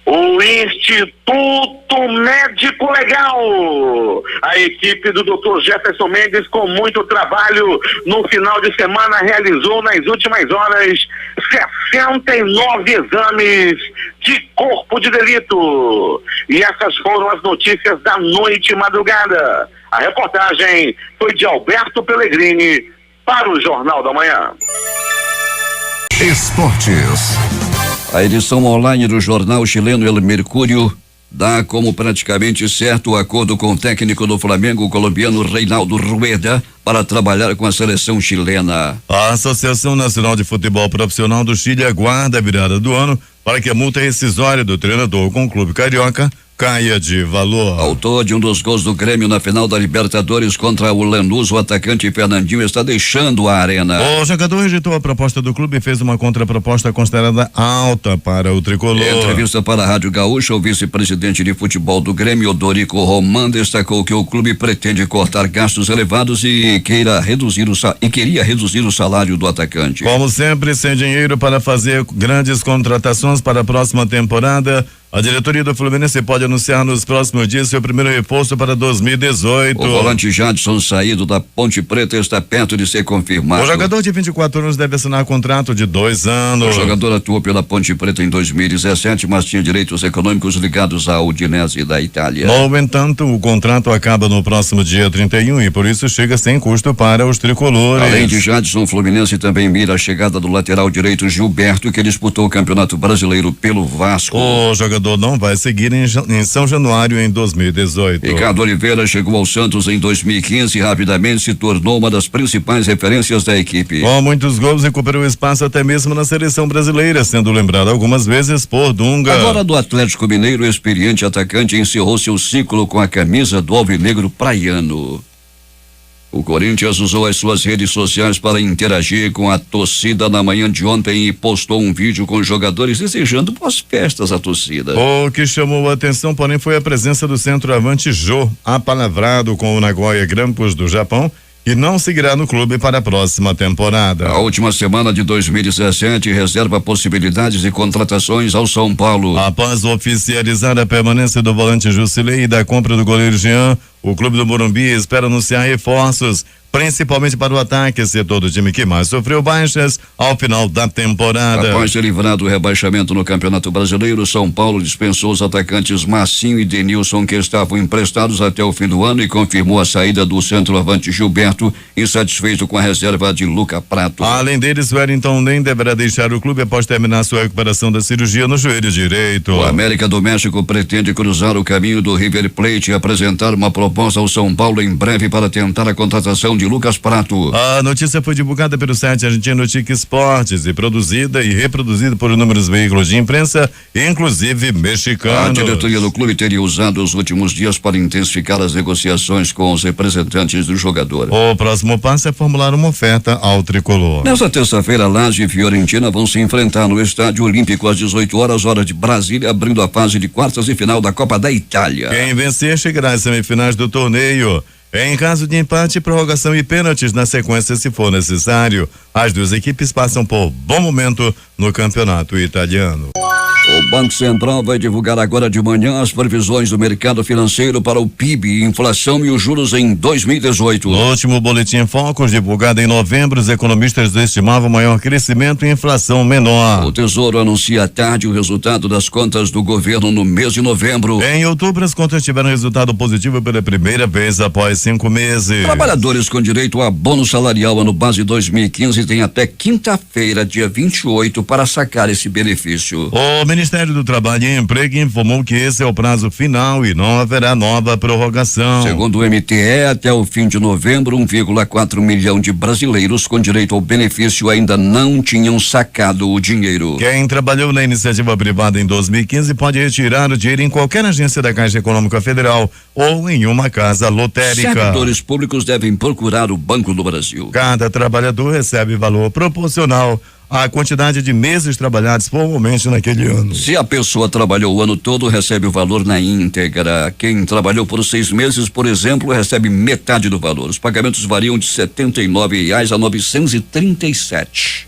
O Instituto Médico Legal. A equipe do Dr. Jefferson Mendes, com muito trabalho, no final de semana realizou nas últimas horas 69 exames de corpo de delito. E essas foram as notícias da noite e madrugada. A reportagem foi de Alberto Pellegrini para o Jornal da Manhã. Esportes. A edição online do jornal chileno El Mercúrio dá como praticamente certo o acordo com o técnico do Flamengo, o colombiano Reinaldo Rueda, para trabalhar com a seleção chilena. A Associação Nacional de Futebol Profissional do Chile aguarda a virada do ano para que a multa rescisória do treinador com o clube carioca caia de valor. Autor de um dos gols do Grêmio na final da Libertadores contra o Lanús, o atacante Fernandinho está deixando a arena. O jogador rejeitou a proposta do clube e fez uma contraproposta considerada alta para o tricolor. Em entrevista para a Rádio Gaúcha, o vice-presidente de futebol do Grêmio, Dorico Roman, destacou que o clube pretende cortar gastos elevados e queria reduzir o salário do atacante. Como sempre, sem dinheiro para fazer grandes contratações para a próxima temporada, a diretoria do Fluminense pode anunciar nos próximos dias seu primeiro reforço para 2018. O volante Jadson, saído da Ponte Preta, está perto de ser confirmado. O jogador de 24 anos deve assinar contrato de 2 anos. O jogador atuou pela Ponte Preta em 2017, mas tinha direitos econômicos ligados à Udinese da Itália. No entanto, o contrato acaba no próximo dia 31 e por isso chega sem custo para os tricolores. Além de Jadson, o Fluminense também mira a chegada do lateral direito Gilberto, que disputou o Campeonato Brasileiro pelo Vasco. O jogador não vai seguir em São Januário em 2018. Ricardo Oliveira chegou ao Santos em 2015 e rapidamente se tornou uma das principais referências da equipe. Com muitos gols, recuperou espaço até mesmo na seleção brasileira, sendo lembrado algumas vezes por Dunga. Agora do Atlético Mineiro, o experiente atacante encerrou seu ciclo com a camisa do alvinegro praiano. O Corinthians usou as suas redes sociais para interagir com a torcida na manhã de ontem e postou um vídeo com jogadores desejando boas festas à torcida. O que chamou a atenção, porém, foi a presença do centroavante Jô, apalavrado com o Nagoya Grampus do Japão, e não seguirá no clube para a próxima temporada. A última semana de 2017 reserva possibilidades de contratações ao São Paulo. Após oficializar a permanência do volante Jusilei e da compra do goleiro Jean, o clube do Morumbi espera anunciar reforços, principalmente para o ataque, setor do time que mais sofreu baixas ao final da temporada. Após ser livrado do rebaixamento no Campeonato Brasileiro, São Paulo dispensou os atacantes Marcinho e Denilson, que estavam emprestados até o fim do ano, e confirmou a saída do centroavante Gilberto, insatisfeito com a reserva de Luca Prato. Além deles, Wellington nem deverá deixar o clube após terminar sua recuperação da cirurgia no joelho direito. O América do México pretende cruzar o caminho do River Plate e apresentar uma proposta ao São Paulo em breve para tentar a contratação de Lucas Prato. A notícia foi divulgada pelo site argentino Tic Esportes e produzida e reproduzida por inúmeros veículos de imprensa, inclusive mexicanos. A diretoria do clube teria usado os últimos dias para intensificar as negociações com os representantes do jogador. O próximo passo é formular uma oferta ao tricolor. Nesta terça-feira, Lazio e Fiorentina vão se enfrentar no Estádio Olímpico às 18 horas, hora de Brasília, abrindo a fase de quartas e final da Copa da Itália. Quem vencer chegará às semifinais do torneio. Em caso de empate, prorrogação e pênaltis na sequência, se for necessário. As duas equipes passam por bom momento no campeonato italiano. O Banco Central vai divulgar agora de manhã as previsões do mercado financeiro para o PIB, inflação e os juros em 2018. No último boletim Focus, divulgado em novembro, os economistas estimavam maior crescimento e inflação menor. O Tesouro anuncia à tarde o resultado das contas do governo no mês de novembro. Em outubro, as contas tiveram resultado positivo pela primeira vez após 5 meses. Trabalhadores com direito a bônus salarial ano base 2015 têm até quinta-feira, dia 28, para sacar esse benefício. O Ministério do Trabalho e Emprego informou que esse é o prazo final e não haverá nova prorrogação. Segundo o MTE, até o fim de novembro, 1,4 milhão de brasileiros com direito ao benefício ainda não tinham sacado o dinheiro. Quem trabalhou na iniciativa privada em 2015 pode retirar o dinheiro em qualquer agência da Caixa Econômica Federal ou em uma casa lotérica. Servidores públicos devem procurar o Banco do Brasil. Cada trabalhador recebe valor proporcional à quantidade de meses trabalhados formalmente naquele ano. Se a pessoa trabalhou o ano todo, recebe o valor na íntegra. Quem trabalhou por 6 meses, por exemplo, recebe metade do valor. Os pagamentos variam de R$ 79 a R$ 937.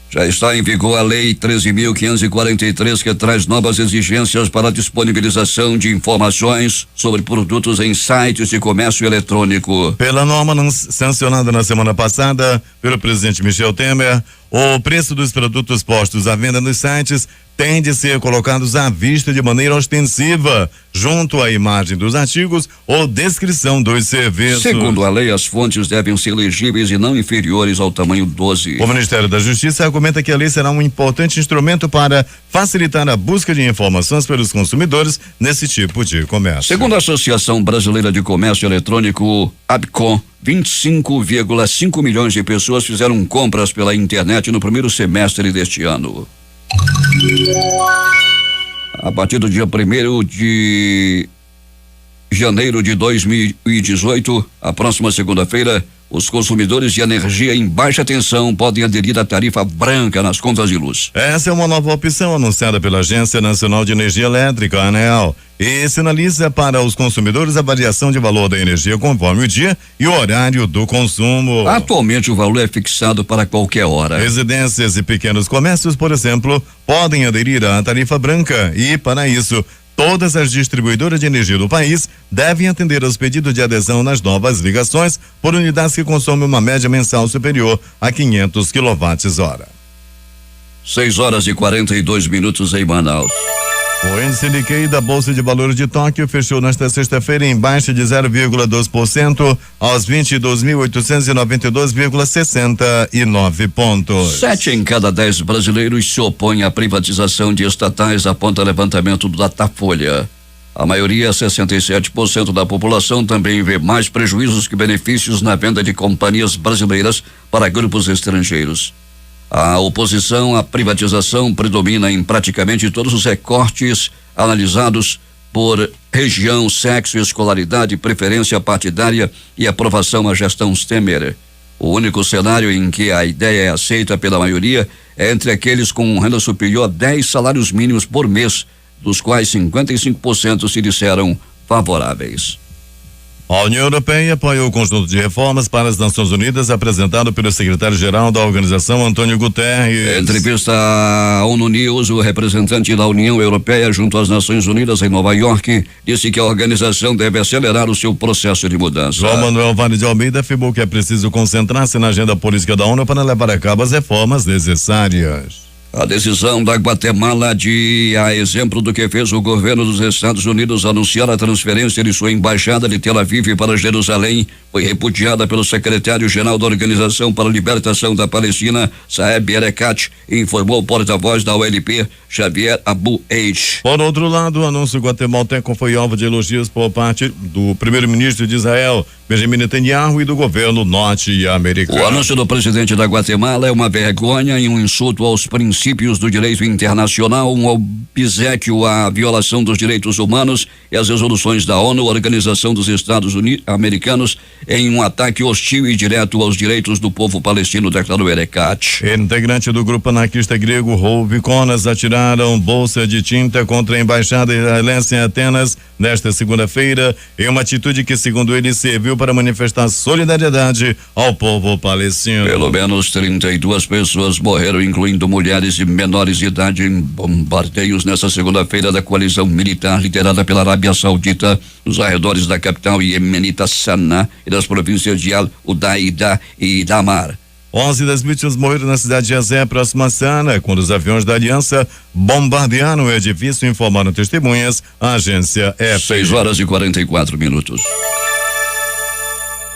Já está em vigor a Lei 13.543, que traz novas exigências para a disponibilização de informações sobre produtos em sites de comércio eletrônico. Pela norma sancionada na semana passada pelo presidente Michel Temer, o preço dos produtos postos à venda nos sites tem de ser colocados à vista de maneira ostensiva, junto à imagem dos artigos ou descrição dos serviços. Segundo a lei, as fontes devem ser legíveis e não inferiores ao tamanho 12. O Ministério da Justiça argumenta que a lei será um importante instrumento para facilitar a busca de informações pelos consumidores nesse tipo de comércio. Segundo a Associação Brasileira de Comércio Eletrônico, ABCOM, 25,5 milhões de pessoas fizeram compras pela internet no primeiro semestre deste ano. A partir do dia 1º de janeiro de 2018, a próxima segunda-feira, os consumidores de energia em baixa tensão podem aderir à tarifa branca nas contas de luz. Essa é uma nova opção anunciada pela Agência Nacional de Energia Elétrica, ANEEL, e sinaliza para os consumidores a variação de valor da energia conforme o dia e o horário do consumo. Atualmente o valor é fixado para qualquer hora. Residências e pequenos comércios, por exemplo, podem aderir à tarifa branca e, para isso, todas as distribuidoras de energia do país devem atender aos pedidos de adesão nas novas ligações por unidades que consomem uma média mensal superior a 500 kWh. 6h42 em Manaus. O índice Nikkei da Bolsa de Valores de Tóquio fechou nesta sexta-feira em baixa de 0,2% aos 22.892,69 pontos. 7 em cada 10 brasileiros se opõem à privatização de estatais, aponta levantamento do Datafolha. A maioria, 67% da população, também vê mais prejuízos que benefícios na venda de companhias brasileiras para grupos estrangeiros. A oposição à privatização predomina em praticamente todos os recortes analisados por região, sexo, escolaridade, preferência partidária e aprovação à gestão Temer. O único cenário em que a ideia é aceita pela maioria é entre aqueles com renda superior a 10 salários mínimos por mês, dos quais 55% se disseram favoráveis. A União Europeia apoia o conjunto de reformas para as Nações Unidas apresentado pelo secretário-geral da organização, Antônio Guterres. Em entrevista à ONU News, o representante da União Europeia junto às Nações Unidas em Nova York disse que a organização deve acelerar o seu processo de mudança. João Manuel Vale de Almeida afirmou que é preciso concentrar-se na agenda política da ONU para levar a cabo as reformas necessárias. A decisão da Guatemala a exemplo do que fez o governo dos Estados Unidos anunciar a transferência de sua embaixada de Tel Aviv para Jerusalém foi repudiada pelo secretário-geral da Organização para a Libertação da Palestina, Saeb Erekat, informou o porta-voz da OLP, Xavier Abu Eid. Por outro lado, o anúncio guatemalteco foi alvo de elogios por parte do primeiro-ministro de Israel, Benjamin Netanyahu, e do governo norte-americano. O anúncio do presidente da Guatemala é uma vergonha e um insulto aos princípios do direito internacional, um obséquio à violação dos direitos humanos e às resoluções da ONU, Organização dos Estados Americanos, em um ataque hostil e direto aos direitos do povo palestino, declarou Erekat. Integrante do grupo anarquista grego Rouve Conas atiraram bolsa de tinta contra a embaixada israelense em Atenas nesta segunda-feira, em uma atitude que, segundo ele, serviu para manifestar solidariedade ao povo palestino. Pelo menos 32 pessoas morreram, incluindo mulheres e menores de idade, em bombardeios nesta segunda-feira da coalizão militar liderada pela Arábia Saudita nos arredores da capital iemenita Sanaa e das províncias de Al-Udaida e Damar. 11 das vítimas morreram na cidade de Azé, próxima a Sanaa, quando os aviões da Aliança bombardearam o edifício, informaram testemunhas à agência F. 6h44.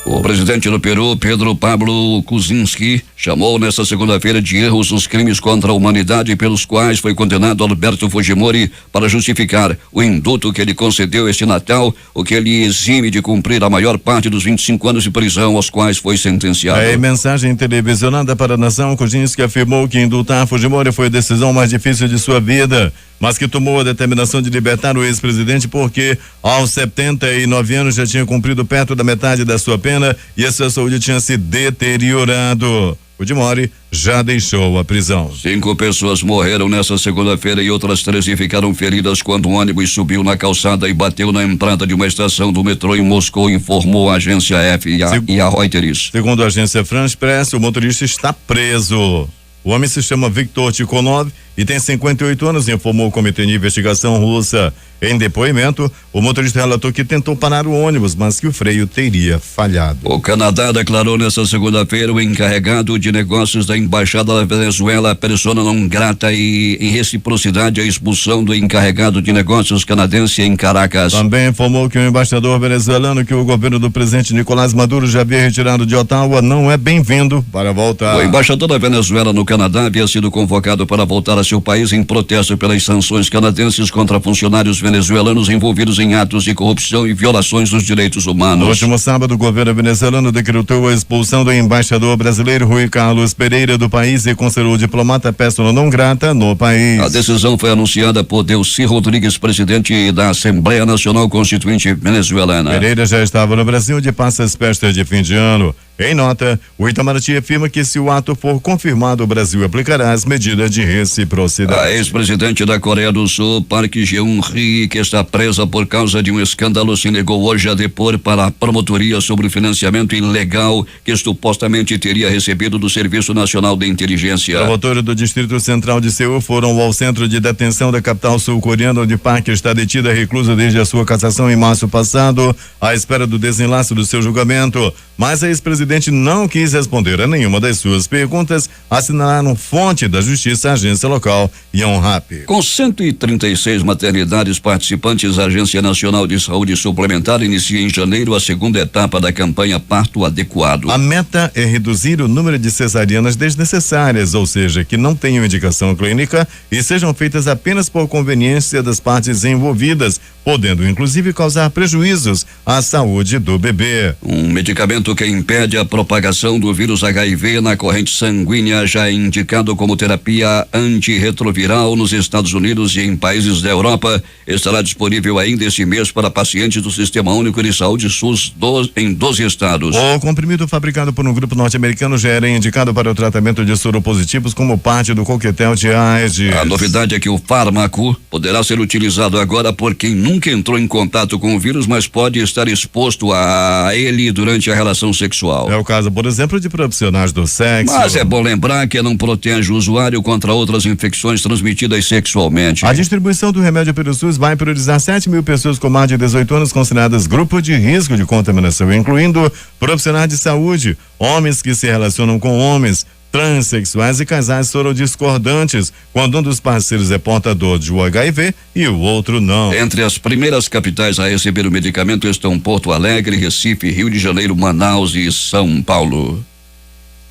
O presidente do Peru, Pedro Pablo Kuczynski, chamou nesta segunda-feira de erros os crimes contra a humanidade pelos quais foi condenado Alberto Fujimori para justificar o indulto que ele concedeu este Natal, o que ele exime de cumprir a maior parte dos 25 anos de prisão aos quais foi sentenciado. Em mensagem televisionada para a nação, Kuczynski afirmou que indultar Fujimori foi a decisão mais difícil de sua vida, mas que tomou a determinação de libertar o ex-presidente porque aos 79 anos já tinha cumprido perto da metade da sua pena e a sua saúde tinha se deteriorado. Fujimori já deixou a prisão. 5 pessoas morreram nessa segunda-feira e outras 13 ficaram feridas quando um ônibus subiu na calçada e bateu na entrada de uma estação do metrô em Moscou, informou a agência F e a Reuters. Segundo a agência France Press, o motorista está preso. O homem se chama Viktor Tikhonov e tem 58 anos, informou o Comitê de Investigação russa. Em depoimento, o motorista relatou que tentou parar o ônibus, mas que o freio teria falhado. O Canadá declarou nesta segunda-feira o encarregado de negócios da Embaixada da Venezuela, persona non grata, e em reciprocidade a expulsão do encarregado de negócios canadense em Caracas. Também informou que o embaixador venezuelano que o governo do presidente Nicolás Maduro já havia retirado de Ottawa não é bem-vindo para voltar. O embaixador da Venezuela no Canadá havia sido convocado para voltar a seu país em protesto pelas sanções canadenses contra funcionários venezuelanos envolvidos em atos de corrupção e violações dos direitos humanos. No último sábado, o governo venezuelano decretou a expulsão do embaixador brasileiro Rui Carlos Pereira do país e considerou o diplomata persona non grata no país. A decisão foi anunciada por Delcy Rodrigues, presidente da Assembleia Nacional Constituinte venezuelana. Pereira já estava no Brasil onde passa as festas de fim de ano. Em nota, o Itamaraty afirma que se o ato for confirmado, o Brasil aplicará as medidas de reciprocidade. A ex-presidente da Coreia do Sul, Park Geun-hye, que está presa por causa de um escândalo, se negou hoje a depor para a promotoria sobre o financiamento ilegal que supostamente teria recebido do Serviço Nacional de Inteligência. Promotores do Distrito Central de Seul foram ao centro de detenção da capital sul-coreana, onde Park está detida reclusa desde a sua cassação em março passado, à espera do desenlace do seu julgamento. Mas a ex-presidente não quis responder a nenhuma das suas perguntas, assinalaram fonte da Justiça, a agência local Yonhap. Com 136 maternidades participantes, a Agência Nacional de Saúde Suplementar inicia em janeiro a segunda etapa da campanha Parto Adequado. A meta é reduzir o número de cesarianas desnecessárias, ou seja, que não tenham indicação clínica e sejam feitas apenas por conveniência das partes envolvidas, podendo inclusive causar prejuízos à saúde do bebê. Um medicamento que impede a propagação do vírus HIV na corrente sanguínea, já é indicado como terapia antirretroviral nos Estados Unidos e em países da Europa, estará disponível ainda este mês para pacientes do Sistema Único de Saúde SUS em 12 estados. O comprimido fabricado por um grupo norte-americano já era indicado para o tratamento de soropositivos como parte do coquetel de AIDS. A novidade é que o fármaco poderá ser utilizado agora por quem nunca entrou em contato com o vírus, mas pode estar exposto a ele durante a relação sexual. É o caso, por exemplo, de profissionais do sexo. Mas é bom lembrar que não protege o usuário contra outras infecções transmitidas sexualmente. A distribuição do remédio pelo SUS vai priorizar 7.000 pessoas com mais de 18 anos consideradas grupo de risco de contaminação, incluindo profissionais de saúde, homens que se relacionam com homens, transexuais e casais sorodiscordantes, quando um dos parceiros é portador de HIV e o outro não. Entre as primeiras capitais a receber o medicamento estão Porto Alegre, Recife, Rio de Janeiro, Manaus e São Paulo.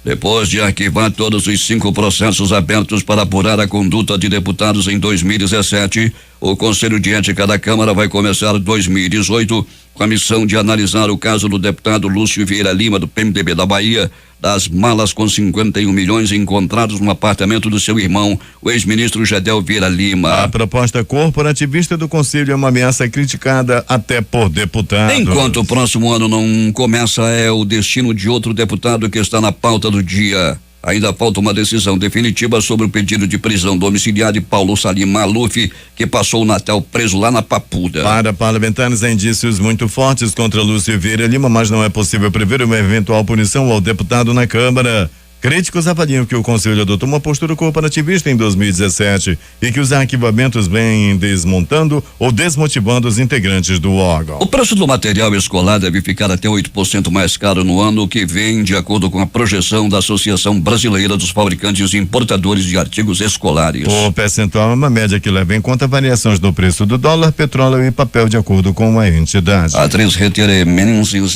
Depois de arquivar todos os 5 processos abertos para apurar a conduta de deputados em 2017, o Conselho de Ética da Câmara vai começar 2018 com a missão de analisar o caso do deputado Lúcio Vieira Lima, do PMDB da Bahia, das malas com 51 milhões encontrados no apartamento do seu irmão, o ex-ministro Gedel Vieira Lima. A proposta corporativista do Conselho é uma ameaça criticada até por deputados. Enquanto o próximo ano não começa, é o destino de outro deputado que está na pauta do dia. Ainda falta uma decisão definitiva sobre o pedido de prisão domiciliar de Paulo Salim Maluf, que passou o Natal preso lá na Papuda. Para parlamentares, há indícios muito fortes contra Lúcio Vieira Lima, mas não é possível prever uma eventual punição ao deputado na Câmara. Críticos avaliam que o Conselho adotou uma postura corporativista em 2017 e que os arquivamentos vêm desmontando ou desmotivando os integrantes do órgão. O preço do material escolar deve ficar até 8% mais caro no ano que vem, de acordo com a projeção da Associação Brasileira dos Fabricantes e Importadores de Artigos Escolares. O percentual é uma média que leva em conta variações do preço do dólar, petróleo e papel, de acordo com a entidade. A atriz Hetere Menzies,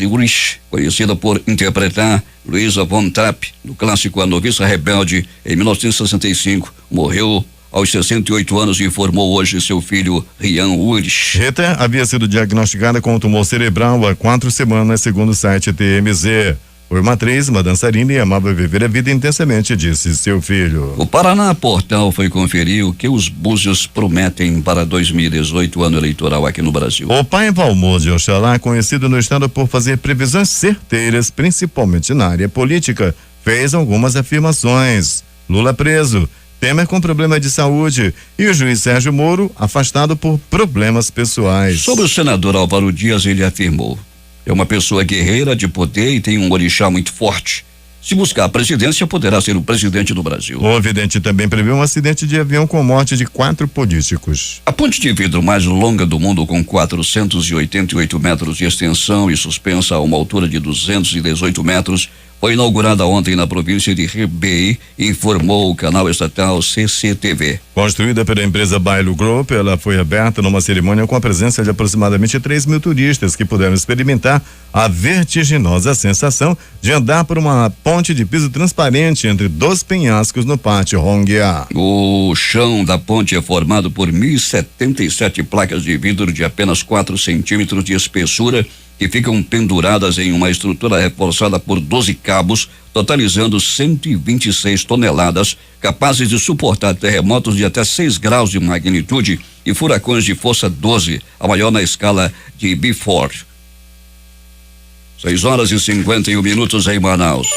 conhecida por interpretar Luisa von Trapp, no clássico A Noviça Rebelde, em 1965, morreu aos 68 anos e informou hoje seu filho Rian Ulrich. Rita havia sido diagnosticada com um tumor cerebral há 4 semanas, segundo o site TMZ. Foi uma atriz, uma dançarina e amava viver a vida intensamente, disse seu filho. O Paraná Portal foi conferir o que os búzios prometem para 2018, ano eleitoral aqui no Brasil. O pai Valmor de Oxalá, conhecido no estado por fazer previsões certeiras, principalmente na área política, fez algumas afirmações. Lula preso, Temer com problema de saúde e o juiz Sérgio Moro afastado por problemas pessoais. Sobre o senador Álvaro Dias, ele afirmou: é uma pessoa guerreira de poder e tem um orixá muito forte. Se buscar a presidência, poderá ser o presidente do Brasil. O vidente também prevê um acidente de avião com morte de 4 políticos. A ponte de vidro mais longa do mundo, com 488 metros de extensão e suspensa a uma altura de 218 metros, foi inaugurada ontem na província de Hebei, informou o canal estatal CCTV. Construída pela empresa Bailo Group, ela foi aberta numa cerimônia com a presença de aproximadamente 3 mil turistas que puderam experimentar a vertiginosa sensação de andar por uma ponte de piso transparente entre 2 penhascos no pátio Hongya. O chão da ponte é formado por 1.077 placas de vidro de apenas 4 centímetros de espessura, que ficam penduradas em uma estrutura reforçada por 12 cabos, totalizando 126 toneladas, capazes de suportar terremotos de até 6 graus de magnitude e furacões de força 12, a maior na escala de Beaufort. 6h51 em Manaus.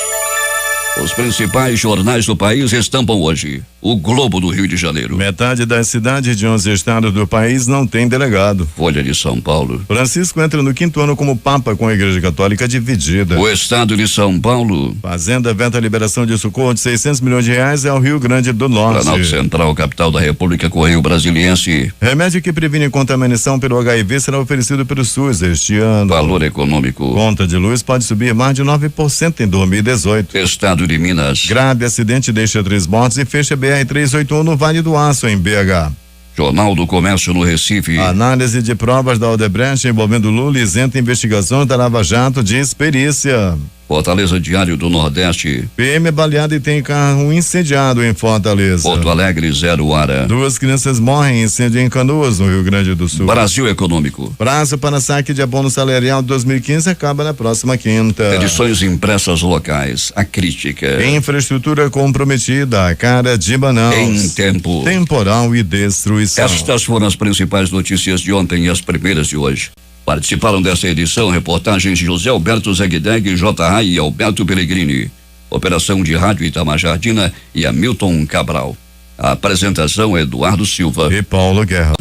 Os principais jornais do país estampam hoje o Globo do Rio de Janeiro. Metade das cidades de 11 estados do país não tem delegado. Folha de São Paulo. Francisco entra no 5º ano como Papa com a Igreja Católica dividida. O estado de São Paulo. Fazenda veta a liberação de socorro de R$600 milhões ao Rio Grande do Norte. Planalto Central, capital da República, Correio Brasiliense. Remédio que previne contaminação pelo HIV será oferecido pelo SUS este ano. Valor econômico. Conta de luz pode subir mais de 9% em 2018. Estado de Minas. Grave acidente deixa 3 mortos e fecha BR-381 no Vale do Aço, em BH. Jornal do Comércio no Recife. Análise de provas da Odebrecht envolvendo Lula isenta investigações da Lava Jato de perícia. Fortaleza, Diário do Nordeste. PM é baleado e tem carro incendiado em Fortaleza. Porto Alegre, 0 hora. 2 crianças morrem em incêndio em Canoas, no Rio Grande do Sul. Brasil Econômico. Prazo para saque de abono salarial de 2015 acaba na próxima quinta. Edições impressas locais. A crítica. Infraestrutura comprometida, a cara de Manaus. Em tempo. Temporal e destruição. Estas foram as principais notícias de ontem e as primeiras de hoje. Participaram dessa edição reportagens de José Alberto Zegdeg, J.A. e Alberto Pellegrini. Operação de rádio Itamar Dina e Hamilton Cabral. A apresentação é Eduardo Silva e Paulo Guerra.